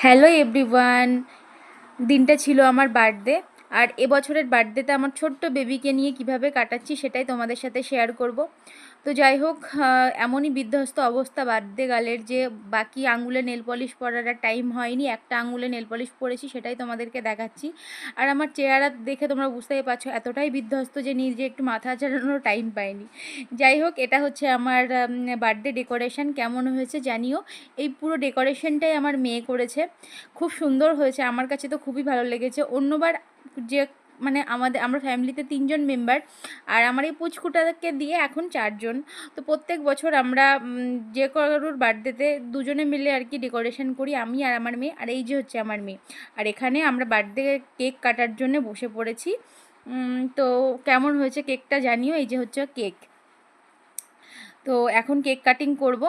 Hello everyone, দিনটা ছিল আমার বার্থডে। আর এবছরের বার্থডেতে আমার ছোট্ট বেবিকে নিয়ে কিভাবে কাটাচ্ছি সেটাই তোমাদের সাথে শেয়ার করব। তো যাই হোক, এমনই বিধ্বস্ত অবস্থা বার্থডে গালের যে বাকি আঙুলে নেল পলিশ পরার আর টাইম হয়নি, একটা আঙুলে নেল পলিশ পরেছি, সেটাই তোমাদেরকে দেখাচ্ছি। আর আমার চেহারা দেখে তোমরা বুঝতেই পারছো এতটাই বিধ্বস্ত যে নিজে একটু মাথা চালানোর টাইম পাইনি। যাই হোক, এটা হচ্ছে আমার বার্থডে ডেকোরেশন। কেমন হয়েছে জানিও। এই পুরো ডেকোরেশনটাই আমার মেয়ে করেছে। খুব সুন্দর হয়েছে, আমার কাছে তো খুবই ভালো লেগেছে। অন্যবার যে মানে আমরা ফ্যামিলিতে 3জন মেম্বার, আর আমার এই পুচকুটাকে দিয়ে এখন 4জন। তো প্রত্যেক বছর আমরা যে কারোর বার্থডেতে দুজনে মিলে আর কি ডেকোরেশন করি, আমি আর আমার মেয়ে। আর এই যে হচ্ছে আমার মেয়ে। আর এখানে আমরা বার্থডে কেক কাটার জন্য বসে পড়েছি। তো কেমন হয়েছে কেকটা জানিও। এই যে হচ্ছে কেক। তো এখন কেক কাটিং করব।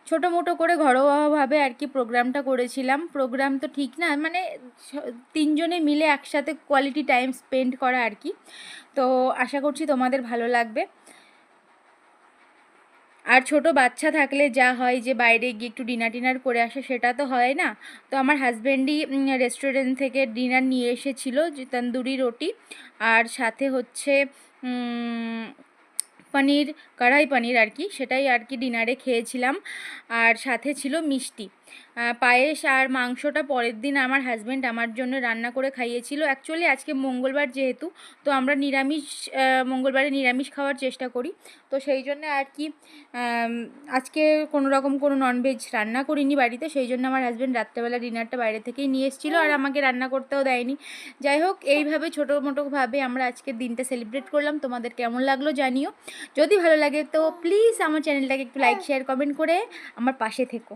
ছোটো মোটো করে ঘরোয়াভাবে আর কি প্রোগ্রামটা করেছিলাম। প্রোগ্রাম তো ঠিক না, মানে 3জনে মিলে একসাথে কোয়ালিটি টাইম স্পেন্ড করা আর কি। তো আশা করছি তোমাদের ভালো লাগবে। আর ছোট বাচ্চা থাকলে যা হয় যে বাইরে গিয়ে একটু ডিনার করে আসে, সেটা তো হয় না। তো আমার হাজব্যান্ডই রেস্টুরেন্ট থেকে ডিনার নিয়ে এসেছিলো, যে তন্দুরি রুটি আর সাথে হচ্ছে পনির, কড়াই পনির আর কি, সেটাই আর কি ডিনারে খেয়েছিলাম। আর সাথে ছিল মিষ্টি, পায়েস। আর মাংসটা পরের দিন আমার হাজব্যান্ড আমার জন্য রান্না করে খাইয়েছিল। অ্যাকচুয়ালি আজকে মঙ্গলবার যেহেতু, তো আমরা নিরামিষ, মঙ্গলবারে নিরামিষ খাওয়ার চেষ্টা করি। তো সেই জন্য আর কি আজকে কোনো রকম কোনো ননভেজ রান্না করিনি বাড়িতে। সেই জন্য আমার হাজব্যান্ড রাত্রেবেলা ডিনারটা বাইরে থেকেই নিয়ে এসেছিলো, আর আমাকে রান্না করতেও দেয়নি। যাই হোক, এইভাবে ছোটো মোটোভাবে আমরা আজকের দিনটা সেলিব্রেট করলাম। তোমাদের কেমন লাগলো জানিও। যদি ভালো লাগে তো প্লিজ আমার চ্যানেলটাকে একটু লাইক শেয়ার কমেন্ট করে আমার পাশে থেকো।